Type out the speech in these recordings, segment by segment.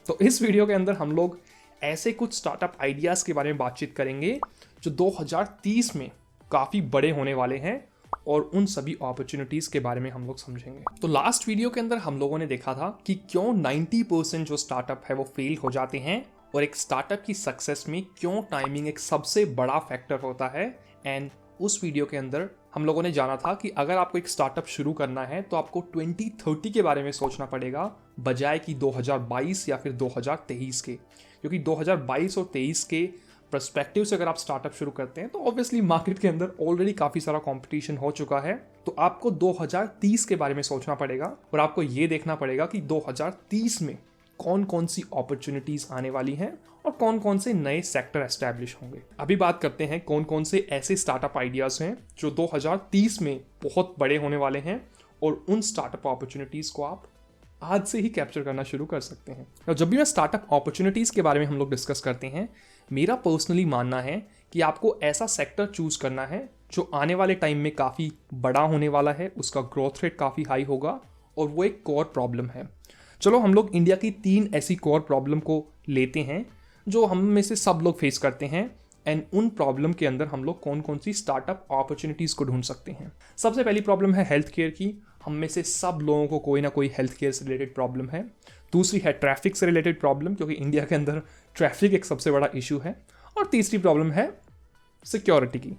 तो इस वीडियो के अंदर हम लोग ऐसे कुछ स्टार्टअप आइडियाज़ के बारे में बातचीत करेंगे जो 2030 में काफ़ी बड़े होने वाले हैं और उन सभी अपॉर्चुनिटीज़ के बारे में हम लोग समझेंगे। तो लास्ट वीडियो के अंदर हम लोगों ने देखा था कि क्यों 90% जो स्टार्टअप है वो फेल हो जाते हैं और एक स्टार्टअप की सक्सेस में क्यों टाइमिंग एक सबसे बड़ा फैक्टर होता है। एंड उस वीडियो के अंदर हम लोगों ने जाना था कि अगर आपको एक स्टार्टअप शुरू करना है तो आपको 2030 के बारे में सोचना पड़ेगा बजाय कि 2022 या फिर 2023 के, क्योंकि 2022 और 23 के पर्सपेक्टिव से अगर आप स्टार्टअप शुरू करते हैं तो ऑब्वियसली मार्केट के अंदर ऑलरेडी काफ़ी सारा कंपटीशन हो चुका है। तो आपको 2030 के बारे में सोचना पड़ेगा और आपको ये देखना पड़ेगा कि 2030 में कौन कौन सी अपॉर्चुनिटीज आने वाली हैं और कौन कौन से नए सेक्टर एस्टैब्लिश होंगे। अभी बात करते हैं कौन कौन से ऐसे स्टार्टअप आइडियाज़ हैं जो 2030 में बहुत बड़े होने वाले हैं और उन स्टार्टअप अपॉर्चुनिटीज़ को आप आज से ही कैप्चर करना शुरू कर सकते हैं। और जब भी मैं स्टार्टअप अपॉर्चुनिटीज़ के बारे में हम लोग डिस्कस करते हैं, मेरा पर्सनली मानना है कि आपको ऐसा सेक्टर चूज करना है जो आने वाले टाइम में काफ़ी बड़ा होने वाला है, उसका ग्रोथ रेट काफ़ी हाई होगा और वो एक कोर प्रॉब्लम है। चलो हम लोग इंडिया की 3 ऐसी कोर प्रॉब्लम को लेते हैं जो हम में से सब लोग फेस करते हैं एंड उन प्रॉब्लम के अंदर हम लोग कौन कौन सी स्टार्टअप अपॉर्चुनिटीज़ को ढूंढ सकते हैं। सबसे पहली प्रॉब्लम है हेल्थ केयर की। हम में से सब लोगों को कोई ना कोई हेल्थ केयर से रिलेटेड प्रॉब्लम है। दूसरी है ट्रैफिक से रिलेटेड प्रॉब्लम, क्योंकि इंडिया के अंदर ट्रैफिक एक सबसे बड़ा इशू है। और तीसरी प्रॉब्लम है सिक्योरिटी की,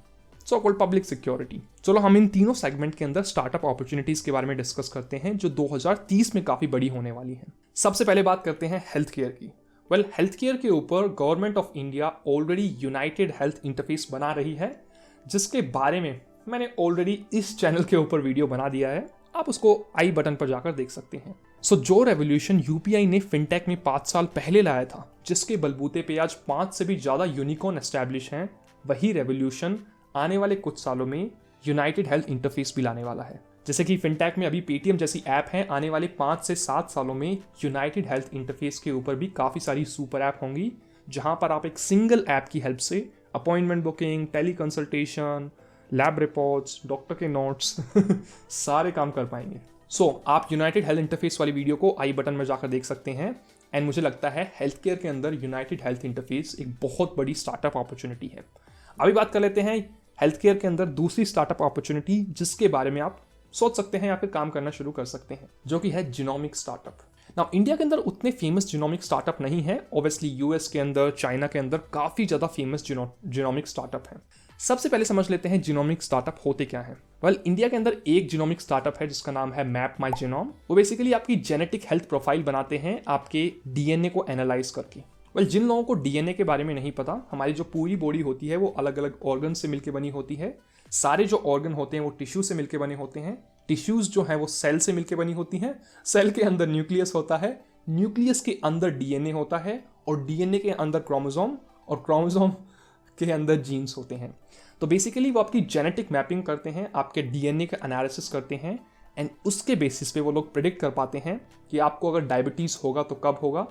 सो कॉल्ड पब्लिक सिक्योरिटी। चलो हम इन तीनों सेगमेंट के अंदर स्टार्टअप अपॉर्चुनिटीज के बारे में डिस्कस करते हैं जो 2030 में काफी बड़ी होने वाली है। सबसे पहले बात करते हैं हेल्थ केयर की। हेल्थ केयर के ऊपर government of India already United health interface बना रही है, जिसके बारे में मैंने ऑलरेडी इस चैनल के ऊपर वीडियो बना दिया है, आप उसको आई बटन पर जाकर देख सकते हैं। जो रेवोल्यूशन यूपीआई ने फिनटेक में 5 साल पहले लाया था, जिसके बलबूते पे आज 5 से भी ज्यादा यूनिकॉर्न एस्टैब्लिश हैं, वही रेवोल्यूशन आने वाले कुछ सालों में यूनाइटेड हेल्थ इंटरफेस भी लाने वाला है। जैसे कि फिनटेक में अभी पेटीएम जैसी ऐप है, आने वाले 5 से 7 सालों में यूनाइटेड हेल्थ इंटरफेस के ऊपर भी काफ़ी सारी सुपर ऐप होंगी, जहां पर आप एक सिंगल ऐप की हेल्प से appointment booking, tele consultation, lab reports, doctor के नोट्स सारे काम कर पाएंगे। आप यूनाइटेड हेल्थ इंटरफेस वाली वीडियो को आई बटन में जाकर देख सकते हैं। एंड मुझे लगता है हेल्थ केयर के अंदर यूनाइटेड हेल्थ इंटरफेस एक बहुत बड़ी स्टार्टअप अपॉर्चुनिटी है। अभी बात कर लेते हैं हेल्थ केयर के अंदर दूसरी स्टार्टअप अपॉर्चुनिटी जिसके बारे में आप सोच सकते हैं या फिर काम करना शुरू कर सकते हैं, जो कि है जीनोमिक स्टार्टअप। नाउ इंडिया के अंदर उतने फेमस जीनोमिक स्टार्टअप नहीं है, ऑब्वियसली यूएस के अंदर, चाइना के अंदर काफी ज्यादा फेमस जीनोमिक स्टार्टअप है। सबसे पहले समझ लेते हैं जीनोमिक स्टार्टअप होते क्या हैं। इंडिया के अंदर एक जीनोमिक स्टार्टअप है जिसका नाम है मैप माई जीनोम। वो बेसिकली आपकी जेनेटिक हेल्थ प्रोफाइल बनाते हैं आपके डीएनए को एनालाइज करके। जिन लोगों को डीएनए के बारे में नहीं पता, हमारी जो पूरी बॉडी होती है वो अलग अलग ऑर्गन से मिलकर बनी होती है। सारे जो ऑर्गन होते हैं वो टिश्यू से मिलकर बने होते हैं। टिश्यूज जो हैं वो सेल से मिलकर बनी होती हैं। सेल के अंदर न्यूक्लियस होता है, न्यूक्लियस के अंदर डीएनए होता है और डीएनए के अंदर क्रोमोसोम और क्रोमोसोम के अंदर जीन्स होते हैं। तो बेसिकली वो आपकी जेनेटिक मैपिंग करते हैं, आपके डीएनए का एनालिसिस करते हैं एंड उसके बेसिस पे वो लोग प्रिडिक्ट कर पाते हैं कि आपको अगर डायबिटीज़ होगा तो कब होगा,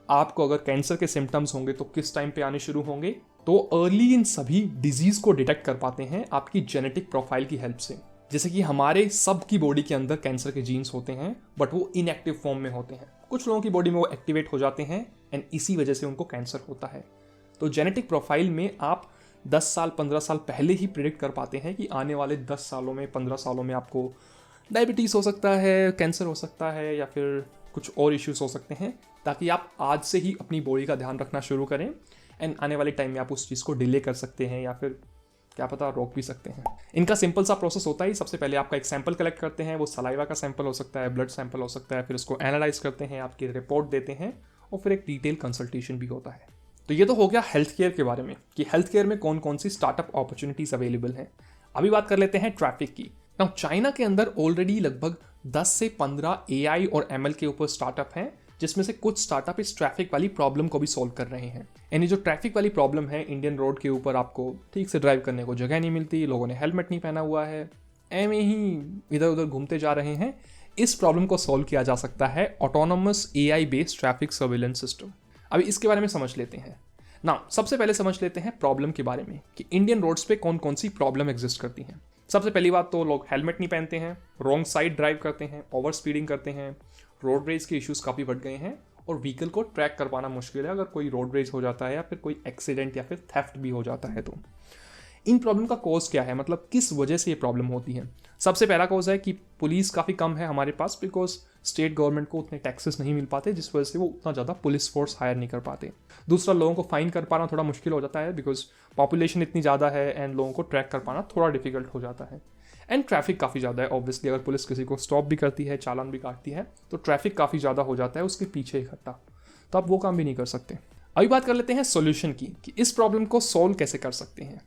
आपको अगर कैंसर के सिम्टम्स होंगे तो किस टाइम पे आने शुरू होंगे। तो अर्ली इन सभी डिजीज को डिटेक्ट कर पाते हैं आपकी जेनेटिक प्रोफाइल की हेल्प से। जैसे कि हमारे सब की बॉडी के अंदर कैंसर के जीन्स होते हैं, बट वो इनएक्टिव फॉर्म में होते हैं। कुछ लोगों की बॉडी में वो एक्टिवेट हो जाते हैं एंड इसी वजह से उनको कैंसर होता है। तो जेनेटिक प्रोफाइल में आप 10 साल 15 साल पहले ही प्रिडिक्ट कर पाते हैं कि आने वाले 10 सालों में 15 सालों में आपको डायबिटीज़ हो सकता है, कैंसर हो सकता है या फिर कुछ और इश्यूज हो सकते हैं, ताकि आप आज से ही अपनी बॉडी का ध्यान रखना शुरू करें एंड आने वाले टाइम में आप उस चीज़ को डिले कर सकते हैं या फिर क्या पता रोक भी सकते हैं। इनका सिंपल सा प्रोसेस होता है। सबसे पहले आपका एक सैंपल कलेक्ट करते हैं, वो सलाइवा का सैंपल हो सकता है, ब्लड सैंपल हो सकता है, फिर उसको एनालाइज करते हैं, आपकी रिपोर्ट देते हैं और फिर एक डिटेल कंसल्टेशन भी होता है। तो ये तो हो गया हेल्थ केयर के बारे में कि हेल्थ केयर में कौन कौन सी स्टार्टअप अपॉर्चुनिटीज अवेलेबल हैं। अभी बात कर लेते हैं ट्रैफिक की। नाउ चाइना के अंदर ऑलरेडी लगभग 10 से 15 एआई और एमएल के ऊपर स्टार्टअप हैं, जिसमें से कुछ स्टार्टअप इस ट्रैफिक वाली प्रॉब्लम को भी सॉल्व कर रहे हैं। यानी जो ट्रैफिक वाली प्रॉब्लम है, इंडियन रोड के ऊपर आपको ठीक से ड्राइव करने को जगह नहीं मिलती, लोगों ने हेलमेट नहीं पहना हुआ है, एवं ही इधर उधर घूमते जा रहे हैं, इस प्रॉब्लम को सॉल्व किया जा सकता है autonomous AI based traffic surveillance system. अभी इसके बारे में समझ लेते हैं। सबसे पहले समझ लेते हैं प्रॉब्लम के बारे में कि इंडियन रोड्स पे कौन कौन सी प्रॉब्लम एग्जिस्ट करती हैं। सबसे पहली बात तो लोग हेलमेट नहीं पहनते हैं, रॉन्ग साइड ड्राइव करते हैं, ओवर स्पीडिंग करते हैं, रोड रेज के इश्यूज काफ़ी बढ़ गए हैं और व्हीकल को ट्रैक कर पाना मुश्किल है अगर कोई रोड रेज हो जाता है या फिर कोई एक्सीडेंट या फिर थेफ्ट भी हो जाता है। तो इन प्रॉब्लम का कॉज क्या है, मतलब किस वजह से ये प्रॉब्लम होती है। सबसे पहला कॉज है कि पुलिस काफ़ी कम है हमारे पास, बिकॉज स्टेट गवर्नमेंट को उतने टैक्सेस नहीं मिल पाते, जिस वजह से वो उतना ज़्यादा पुलिस फोर्स हायर नहीं कर पाते। दूसरा, लोगों को फाइन कर पाना थोड़ा मुश्किल हो जाता है, बिकॉज पॉपुलेशन इतनी ज़्यादा है एंड लोगों को ट्रैक कर पाना थोड़ा डिफिकल्ट हो जाता है। एंड ट्रैफिक काफ़ी ज़्यादा है, ऑब्वियसली अगर पुलिस किसी को स्टॉप भी करती है, चालान भी काटती है, तो ट्रैफिक काफ़ी ज़्यादा हो जाता है उसके पीछे इकट्ठा, तो आप वो काम भी नहीं कर सकते। अभी बात कर लेते हैं सॉल्यूशन की, कि इस प्रॉब्लम को सॉल्व कैसे कर सकते हैं।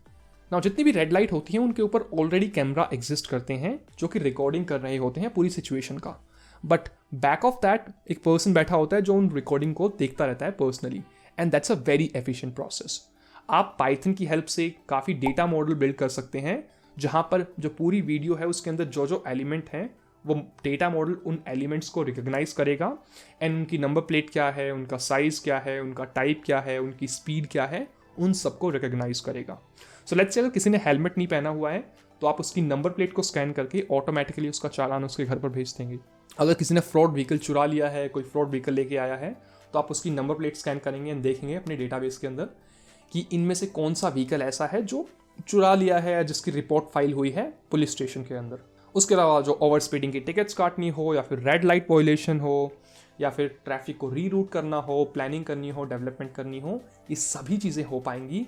ना जितनी भी रेड लाइट होती हैं उनके ऊपर ऑलरेडी कैमरा एग्जिस्ट करते हैं जो कि रिकॉर्डिंग कर रहे होते हैं पूरी सिचुएशन का, बट बैक ऑफ दैट एक पर्सन बैठा होता है जो उन रिकॉर्डिंग को देखता रहता है personally, and that's a very efficient process. आप पाइथन की हेल्प से काफ़ी डेटा मॉडल बिल्ड कर सकते हैं जहां पर जो पूरी वीडियो है उसके अंदर जो जो एलिमेंट हैं वो डेटा मॉडल उन एलिमेंट्स को रिकॉग्नाइज करेगा एंड उनकी नंबर प्लेट क्या है, उनका साइज़ क्या है, उनका टाइप क्या है, उनकी स्पीड क्या है, उन सबको रिकॉग्नाइज करेगा। सो लेट्स से अगर किसी ने हेलमेट नहीं पहना हुआ है तो आप उसकी नंबर प्लेट को स्कैन करके ऑटोमेटिकली उसका चालान उसके घर पर भेज देंगे। अगर किसी ने फ्रॉड व्हीकल चुरा लिया है, कोई फ्रॉड व्हीकल लेके आया है, तो आप उसकी नंबर प्लेट स्कैन करेंगे एंड देखेंगे अपने डेटाबेस के अंदर कि इनमें से कौन सा व्हीकल ऐसा है जो चुरा लिया है या जिसकी रिपोर्ट फाइल हुई है पुलिस स्टेशन के अंदर। उसके अलावा जो ओवर स्पीडिंग की टिकट्स काटनी हो या फिर रेड लाइट वायलेशन हो या फिर ट्रैफिक को रीरूट करना हो, प्लानिंग करनी हो, डेवलपमेंट करनी हो, ये सभी चीज़ें हो पाएंगी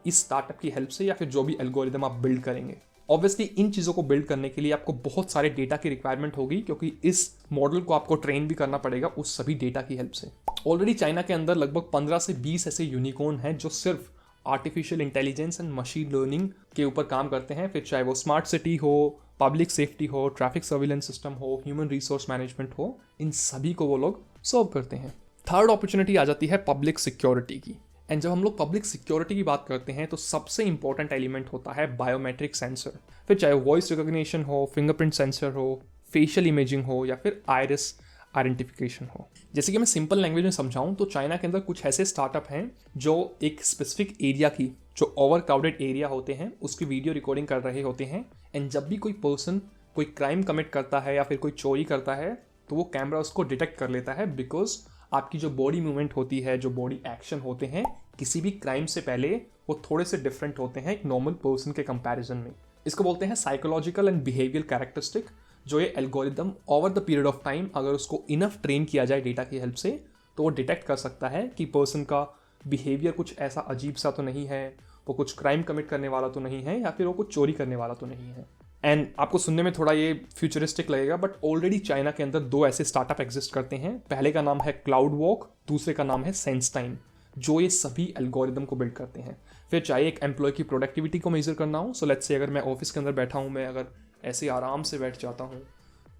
इस स्टार्टअप की हेल्प से या फिर जो भी एल्गोरिदम आप बिल्ड करेंगे। ऑब्वियसली इन चीज़ों को बिल्ड करने के लिए आपको बहुत सारे डेटा की रिक्वायरमेंट होगी, क्योंकि इस मॉडल को आपको ट्रेन भी करना पड़ेगा उस सभी डेटा की हेल्प से। ऑलरेडी चाइना के अंदर लगभग 15 से 20 ऐसे यूनिकॉर्न हैं जो सिर्फ artificial intelligence and machine learning के ऊपर काम करते हैं, फिर चाहे वो स्मार्ट सिटी हो, पब्लिक सेफ्टी हो, ट्रैफिक सर्विलेंस सिस्टम हो, ह्यूमन रिसोर्स मैनेजमेंट हो, इन सभी को वो लोग सर्व करते हैं। थर्ड अपॉर्चुनिटी आ जाती है पब्लिक सिक्योरिटी की, एंड जब हम लोग पब्लिक सिक्योरिटी की बात करते हैं तो सबसे इंपॉर्टेंट एलिमेंट होता है बायोमेट्रिक सेंसर। फिर चाहे वॉइस रिकॉग्निशन हो, फिंगरप्रिंट सेंसर हो, फेशियल इमेजिंग हो या फिर आइरिस आइडेंटिफिकेशन हो। जैसे कि मैं सिंपल लैंग्वेज में समझाऊं तो चाइना के अंदर कुछ ऐसे स्टार्टअप हैं जो एक स्पेसिफिक एरिया की, जो ओवर क्राउडेड एरिया होते हैं, उसकी वीडियो रिकॉर्डिंग कर रहे होते हैं, एंड जब भी कोई पर्सन कोई क्राइम कमिट करता है या फिर कोई चोरी करता है तो वो कैमरा उसको डिटेक्ट कर लेता है, बिकॉज आपकी जो बॉडी मूवमेंट होती है, जो बॉडी एक्शन होते हैं किसी भी क्राइम से पहले, वो थोड़े से डिफरेंट होते हैं एक नॉर्मल पर्सन के कंपैरिजन में। इसको बोलते हैं साइकोलॉजिकल एंड बिहेवियर कैरेक्टरिस्टिक, जो ये algorithm over the period of time अगर उसको इनफ ट्रेन किया जाए डेटा की हेल्प से तो वो डिटेक्ट कर सकता है कि पर्सन का बिहेवियर कुछ ऐसा अजीब सा तो नहीं है, वो कुछ क्राइम कमिट करने वाला तो नहीं है या फिर वो कुछ चोरी करने वाला तो नहीं है। एंड आपको सुनने में थोड़ा ये फ्यूचरिस्टिक लगेगा, बट ऑलरेडी चाइना के अंदर 2 ऐसे स्टार्टअप एग्जिस्ट करते हैं। पहले का नाम है क्लाउड वॉक, दूसरे का नाम है सेंसटाइन, जो ये सभी एल्गोरिदम को बिल्ड करते हैं। फिर चाहे एक एम्प्लॉय की प्रोडक्टिविटी को मेजर करना हो, सो लेट्स से अगर मैं ऑफिस के अंदर बैठा हूँ, मैं अगर ऐसे आराम से बैठ जाता हूँ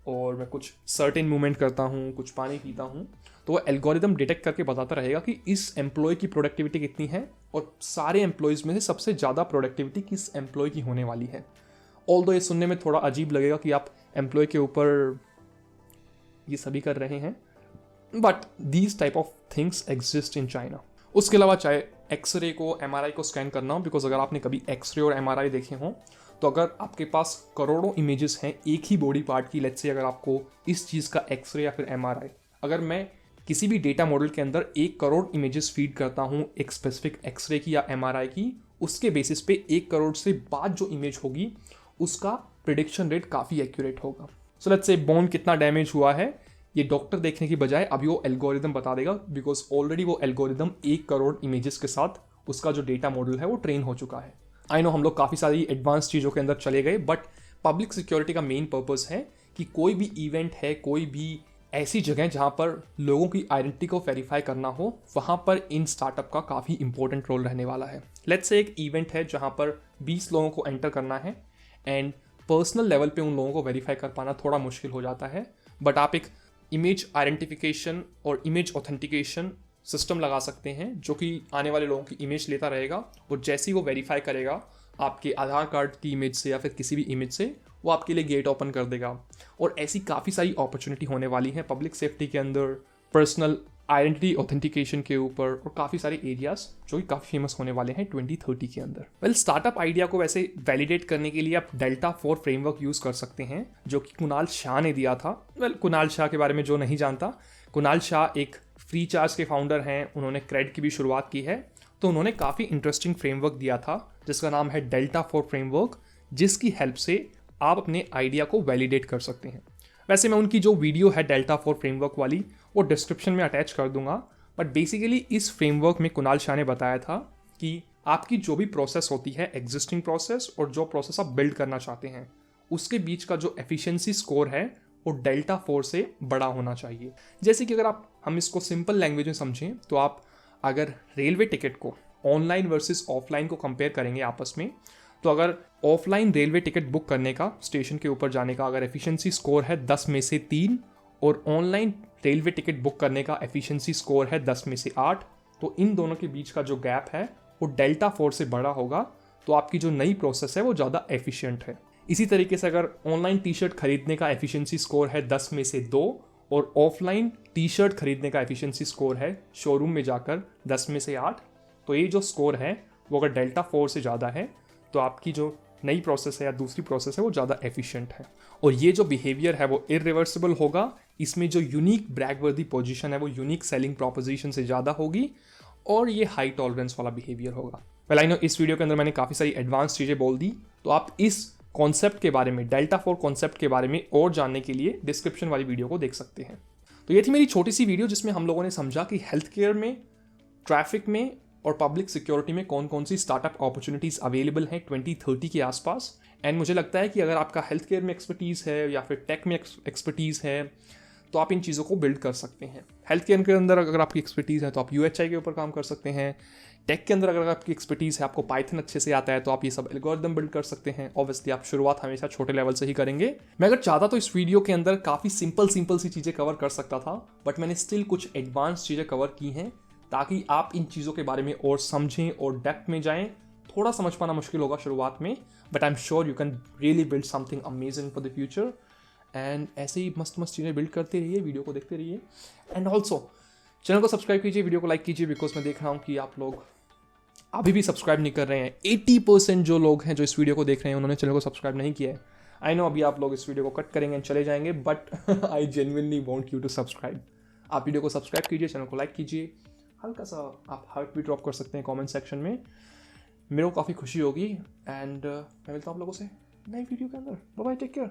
और मैं कुछ सर्टेन मूवमेंट करता हूँ, कुछ पानी पीता हूँ, तो वो एल्गोरिदम डिटेक्ट करके बताता रहेगा कि इस एम्प्लॉय की प्रोडक्टिविटी कितनी है और सारे एम्प्लॉयज़ में से सबसे ज़्यादा प्रोडक्टिविटी किस एम्प्लॉय की होने वाली है। ऑल्दो ये सुनने में थोड़ा अजीब लगेगा कि आप एम्प्लॉय के ऊपर ये सभी कर रहे हैं, but these type of things exist in China. उसके अलावा चाहे एक्सरे को, एमआरआई को स्कैन करना हो, बिकॉज अगर आपने कभी एक्सरे और एमआरआई देखे हों तो अगर आपके पास करोड़ों इमेजेस हैं एक ही बॉडी पार्ट की, लेट्स से अगर आपको इस चीज़ का एक्सरे या फिर एमआरआई, अगर मैं किसी भी डेटा मॉडल के अंदर 1 करोड़ इमेजेस फीड करता हूँ एक स्पेसिफिक एक्सरे की या एमआरआई की, उसके बेसिस पे 1 करोड़ से बाद जो इमेज होगी उसका प्रिडिक्शन रेट काफ़ी एक्यूरेट होगा। सो लेट्स से बोन कितना डैमेज हुआ है ये डॉक्टर देखने की बजाय अभी वो एल्गोरिदम बता देगा, बिकॉज ऑलरेडी वो एल्गोरिदम 1 करोड़ इमेजेस के साथ उसका जो डेटा मॉडल है वो ट्रेन हो चुका है। आई नो हम लोग काफ़ी सारी एडवांस चीज़ों के अंदर चले गए, बट पब्लिक सिक्योरिटी का मेन पर्पस है कि कोई भी इवेंट है, कोई भी ऐसी जगह जहाँ पर लोगों की आइडेंटिटी को वेरीफाई करना हो, वहाँ पर इन स्टार्टअप का काफ़ी इंपॉर्टेंट रोल रहने वाला है। लेट्स से एक इवेंट है जहाँ पर 20 लोगों को एंटर करना है एंड पर्सनल लेवल पे उन लोगों को वेरीफाई कर पाना थोड़ा मुश्किल हो जाता है, बट आप एक इमेज आइडेंटिफिकेशन और इमेज ऑथेंटिकेशन सिस्टम लगा सकते हैं जो कि आने वाले लोगों की इमेज लेता रहेगा और जैसे ही वो वेरीफाई करेगा आपके आधार कार्ड की इमेज से या फिर किसी भी इमेज से, वो आपके लिए गेट ओपन कर देगा। और ऐसी काफ़ी सारी अपॉर्चुनिटी होने वाली हैं पब्लिक सेफ्टी के अंदर, पर्सनल आइडेंटिटी ऑथेंटिकेशन के ऊपर, और काफ़ी सारे एरियाज जो कि काफ़ी फेमस होने वाले हैं 2030 के अंदर। स्टार्टअप आइडिया को वैसे वैलिडेट करने के लिए आप डेल्टा 4 फ्रेमवर्क यूज़ कर सकते हैं जो कि कुणाल शाह ने दिया था। कुणाल शाह के बारे में जो नहीं जानता, कुणाल शाह एक फ्री चार्ज के फाउंडर हैं, उन्होंने क्रेड की भी शुरुआत की है। तो उन्होंने काफ़ी इंटरेस्टिंग फ्रेमवर्क दिया था जिसका नाम है डेल्टा 4 फ्रेमवर्क, जिसकी हेल्प से आप अपने आइडिया को वैलिडेट कर सकते हैं। वैसे मैं उनकी जो वीडियो है डेल्टा 4 फ्रेमवर्क वाली वो डिस्क्रिप्शन में अटैच कर दूंगा। बट बेसिकली इस फ्रेमवर्क में कुणाल शाह ने बताया था कि आपकी जो भी प्रोसेस होती है, एग्जिस्टिंग प्रोसेस और जो प्रोसेस आप बिल्ड करना चाहते हैं, उसके बीच का जो एफिशिएंसी स्कोर है वो डेल्टा 4 से बड़ा होना चाहिए। जैसे कि अगर हम इसको सिंपल लैंग्वेज में समझें तो आप अगर रेलवे टिकट को ऑनलाइन वर्सेस ऑफलाइन को कंपेयर करेंगे आपस में, तो अगर ऑफलाइन रेलवे टिकट बुक करने का, स्टेशन के ऊपर जाने का अगर एफिशिएंसी स्कोर है 10 में से 3 और ऑनलाइन रेलवे टिकट बुक करने का एफिशिएंसी स्कोर है 10 में से 8, तो इन दोनों के बीच का जो गैप है वो डेल्टा 4 से बड़ा होगा। तो आपकी जो नई प्रोसेस है वो ज़्यादा एफिशिएंट है। इसी तरीके से अगर ऑनलाइन टी शर्ट खरीदने का एफिशिएंसी स्कोर है 10 में से 2 और ऑफलाइन टी शर्ट खरीदने का एफिशिएंसी स्कोर है शोरूम में जाकर 10 में से 8, तो ये जो स्कोर है वो अगर डेल्टा 4 से ज़्यादा है तो आपकी जो नई प्रोसेस है या दूसरी प्रोसेस है वो ज़्यादा एफिशिएंट है। और ये जो बिहेवियर है वो इरिवर्सिबल होगा। इसमें जो यूनिक ब्रैगवर्दी पोजीशन है वो यूनिक सेलिंग प्रोपोजिशन से ज़्यादा होगी और ये हाई टॉलरेंस वाला बिहेवियर होगा। वेल आई नो इस वीडियो के अंदर मैंने काफ़ी सारी एडवांस चीज़ें बोल दी, तो आप इस कॉन्सेप्ट के बारे में, डेल्टा 4 कॉन्सेप्ट के बारे में और जानने के लिए डिस्क्रिप्शन वाली वीडियो को देख सकते हैं। तो ये थी मेरी छोटी सी वीडियो जिसमें हम लोगों ने समझा कि हेल्थ केयर में, ट्रैफिक में और पब्लिक सिक्योरिटी में कौन कौन सी स्टार्टअप अपॉर्चुनिटीज़ अवेलेबल हैं 2030 के आसपास। एंड मुझे लगता है कि अगर आपका हेल्थ केयर में एक्सपर्टीज़ है या फिर टेक में एक्सपर्टीज़ है तो आप इन चीज़ों को बिल्ड कर सकते हैं। हेल्थ केयर के अंदर अगर आपकी एक्सपर्टीज़ है तो आप UHI के ऊपर काम कर सकते हैं। टेक के अंदर अगर आपकी एक्सपर्टीज़ है, आपको पाइथन अच्छे से आता है, तो आप ये सब एल्गोरिदम बिल्ड कर सकते हैं। ऑब्वियसली आप शुरुआत हमेशा छोटे लेवल से ही करेंगे। मैं अगर चाहता तो इस वीडियो के अंदर काफ़ी सिंपल सी चीज़ें कवर कर सकता था, बट मैंने स्टिल कुछ एडवांस चीज़ें कवर की हैं ताकि आप इन चीज़ों के बारे में और समझें और डेप्थ में जाएं। थोड़ा समझ पाना मुश्किल होगा शुरुआत में, but I am sure you can really build something amazing for the future. And ऐसे ही मस्त चीज़ें बिल्ड करते रहिए, वीडियो को देखते रहिए। एंड ऑल्सो चैनल को सब्सक्राइब कीजिए, वीडियो को लाइक कीजिए, बिकॉज मैं देख रहा हूँ कि आप लोग अभी भी सब्सक्राइब नहीं कर रहे हैं। 80% जो लोग हैं जो इस वीडियो को देख रहे हैं उन्होंने चैनल को सब्सक्राइब नहीं किया है। आई नो अभी आप लोग इस वीडियो को कट करेंगे एंड चले जाएंगे, but I genuinely want you to subscribe. आप वीडियो को सब्सक्राइब कीजिए, चैनल को लाइक कीजिए, हल्का सा आप हार्ट भी ड्रॉप कर सकते हैं कमेंट सेक्शन में, मेरे को काफ़ी खुशी होगी। एंड मैं मिलता हूँ आप लोगों से नई वीडियो के अंदर। Bye bye, take care.